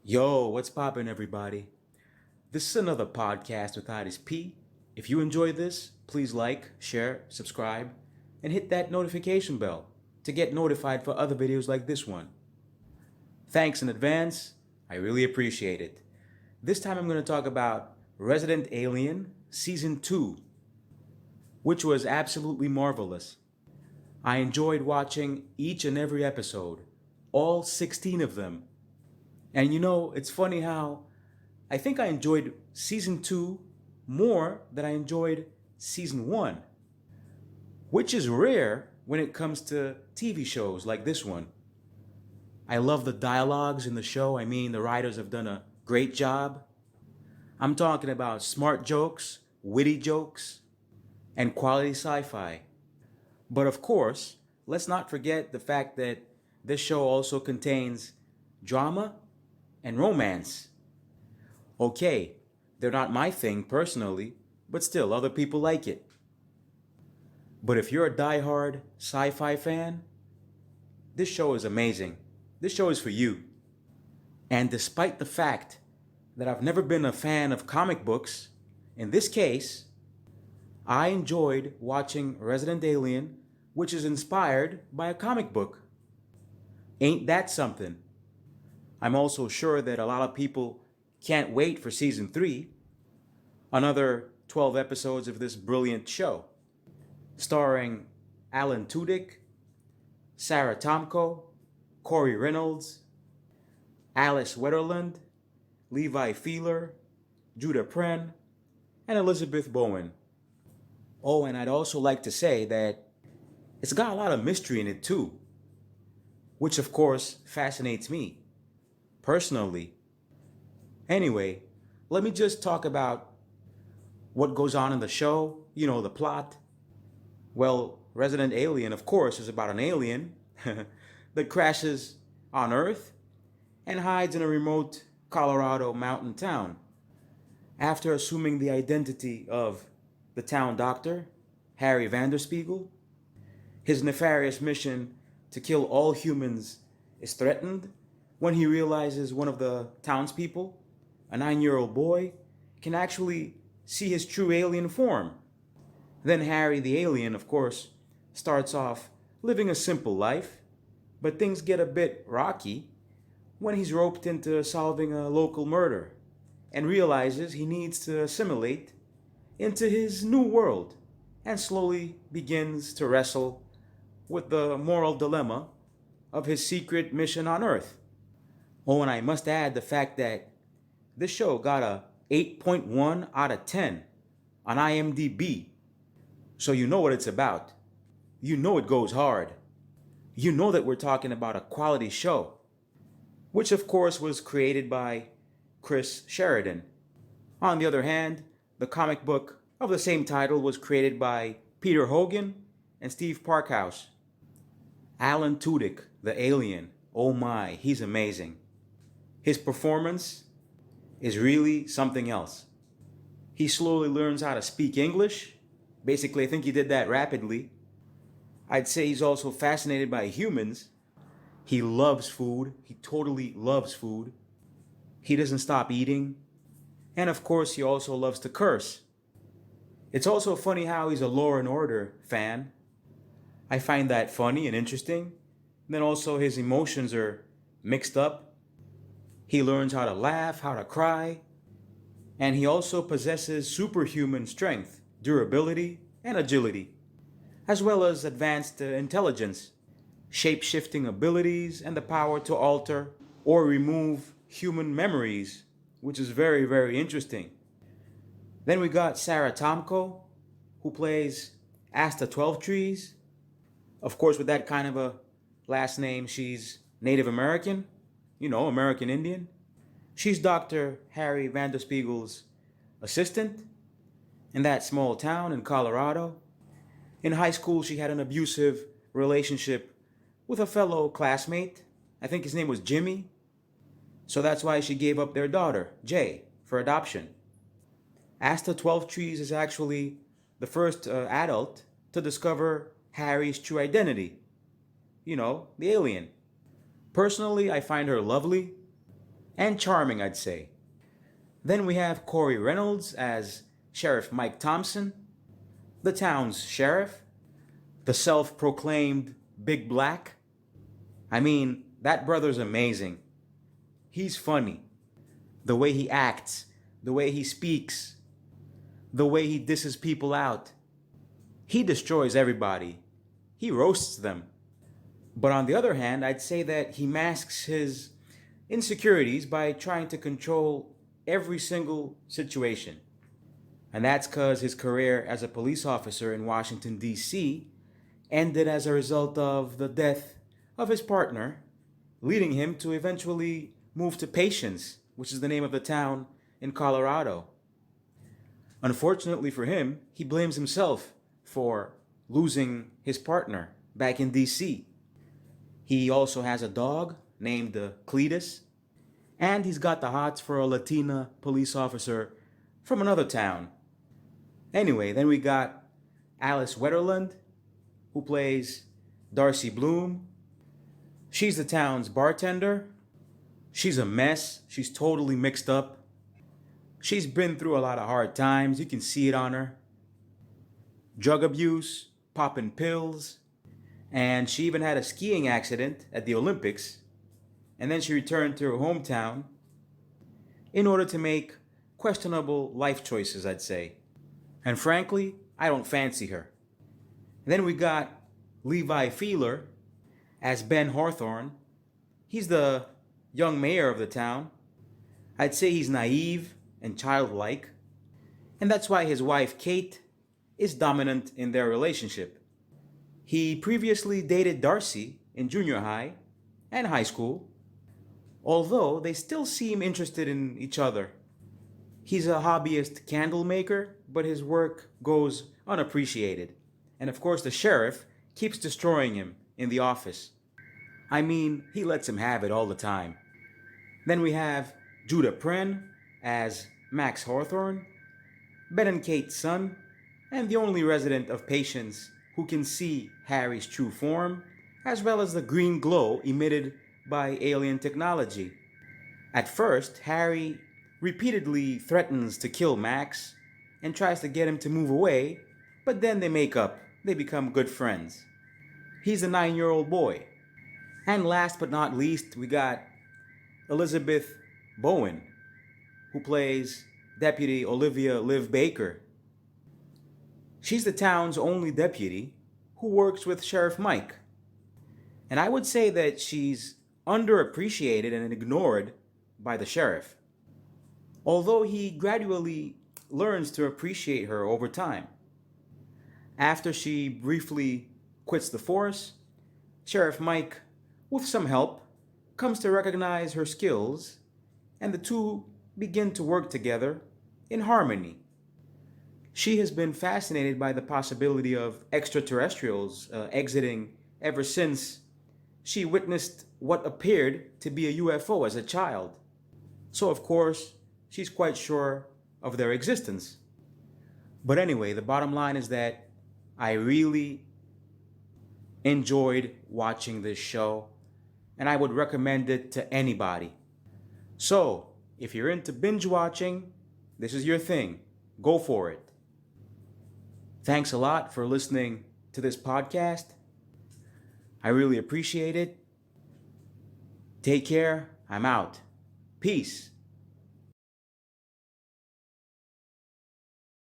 Yo, what's poppin', everybody? This is another podcast with Aris P. If you enjoy this, please like, share, subscribe, and hit that notification bell to get notified for other videos like this one. Thanks in advance. I really appreciate it. This time I'm going to talk about Resident Alien Season 2, which was absolutely marvelous. I enjoyed watching each and every episode, all 16 of them. And it's funny how I think I enjoyed Season 2 more than I enjoyed Season 1, which is rare when it comes to TV shows like this one. I love the dialogues in the show. I mean, the writers have done a great job. I'm talking about smart jokes, witty jokes, and quality sci-fi. But of course, let's not forget the fact that this show also contains drama and romance. Okay, they're not my thing personally, but still, other people like it. But if you're a die-hard sci-fi fan, this show is amazing. This show is for you. And despite the fact that I've never been a fan of comic books, in this case, I enjoyed watching Resident Alien, which is inspired by a comic book. Ain't that something? I'm also sure that a lot of people can't wait for Season 3, another 12 episodes of this brilliant show, starring Alan Tudyk, Sarah Tomko, Corey Reynolds, Alice Wetterland, Levi Feeler, Judah Pren, and Elizabeth Bowen. Oh, and I'd also like to say that it's got a lot of mystery in it too, which of course fascinates me, personally. Anyway, let me just talk about what goes on in the show, the plot. Well, Resident Alien, of course, is about an alien that crashes on Earth and hides in a remote Colorado mountain town. After assuming the identity of the town doctor, Harry Vanderspiegel, his nefarious mission to kill all humans is threatened when he realizes one of the townspeople, a 9-year-old boy, can actually see his true alien form. Then Harry the alien, of course, starts off living a simple life, but things get a bit rocky when he's roped into solving a local murder and realizes he needs to assimilate into his new world and slowly begins to wrestle with the moral dilemma of his secret mission on Earth. Oh, and I must add the fact that this show got a 8.1 out of 10 on IMDb. So you know what it's about. You know it goes hard. You know that we're talking about a quality show, which of course was created by Chris Sheridan. On the other hand, the comic book of the same title was created by Peter Hogan and Steve Parkhouse. Alan Tudyk, the alien, oh my, he's amazing. His performance is really something else. He slowly learns how to speak English. Basically, I think he did that rapidly. I'd say he's also fascinated by humans. He loves food. He totally loves food. He doesn't stop eating. And of course, he also loves to curse. It's also funny how he's a Law and Order fan. I find that funny and interesting. And then also his emotions are mixed up. He learns how to laugh, how to cry. And he also possesses superhuman strength, durability, and agility, as well as advanced intelligence, shape-shifting abilities, and the power to alter or remove human memories, which is very, very interesting. Then we got Sarah Tomko, who plays Asta 12 Trees. Of course, with that kind of a last name, she's Native American, American Indian. She's Dr. Harry Vanderspiegel's assistant in that small town in Colorado. In high school, she had an abusive relationship with a fellow classmate. I think his name was Jimmy. So that's why she gave up their daughter, Jay, for adoption. Asta 12 Trees is actually the first adult to discover Harry's true identity. The alien. Personally, I find her lovely. and charming, I'd say. Then we have Corey Reynolds as Sheriff Mike Thompson, the town's sheriff, the self-proclaimed Big Black. I mean, that brother's amazing. He's funny. The way he acts, the way he speaks, the way he disses people out. He destroys everybody. He roasts them. But on the other hand, I'd say that he masks his insecurities by trying to control every single situation. And that's because his career as a police officer in Washington, D.C. ended as a result of the death of his partner, leading him to eventually move to Patience, which is the name of the town in Colorado. Unfortunately for him, he blames himself for losing his partner back in D.C. He also has a dog named Cletus, and he's got the hots for a Latina police officer from another town. Anyway, then we got Alice Wetterland, who plays Darcy Bloom. She's the town's bartender. She's a mess. She's totally mixed up. She's been through a lot of hard times. You can see it on her. Drug abuse, popping pills, and she even had a skiing accident at the Olympics. And then she returned to her hometown in order to make questionable life choices, I'd say. And frankly, I don't fancy her. And then we got Levi Feeler as Ben Hawthorne. He's the young mayor of the town. I'd say he's naive and childlike, and that's why his wife Kate is dominant in their relationship. He previously dated Darcy in junior high and high school, although they still seem interested in each other. He's a hobbyist candle maker, but his work goes unappreciated. And of course, the sheriff keeps destroying him in the office. I mean, he lets him have it all the time. Then we have Judah Pren as Max Hawthorne, Ben and Kate's son, and the only resident of Patience who can see Harry's true form, as well as the green glow emitted by alien technology. At first, Harry repeatedly threatens to kill Max and tries to get him to move away, but then they make up. They become good friends. He's a 9-year-old boy. And last but not least, we got Elizabeth Bowen, who plays Deputy Olivia Liv Baker. She's the town's only deputy who works with Sheriff Mike. And I would say that she's underappreciated and ignored by the sheriff, although he gradually learns to appreciate her over time. After she briefly quits the force, Sheriff Mike, with some help, comes to recognize her skills, and the two begin to work together in harmony. She has been fascinated by the possibility of extraterrestrials exiting ever since she witnessed what appeared to be a UFO as a child. So, of course, she's quite sure of their existence. But anyway, the bottom line is that I really enjoyed watching this show, and I would recommend it to anybody. So, if you're into binge watching, this is your thing. Go for it. Thanks a lot for listening to this podcast. I really appreciate it. Take care. I'm out. Peace.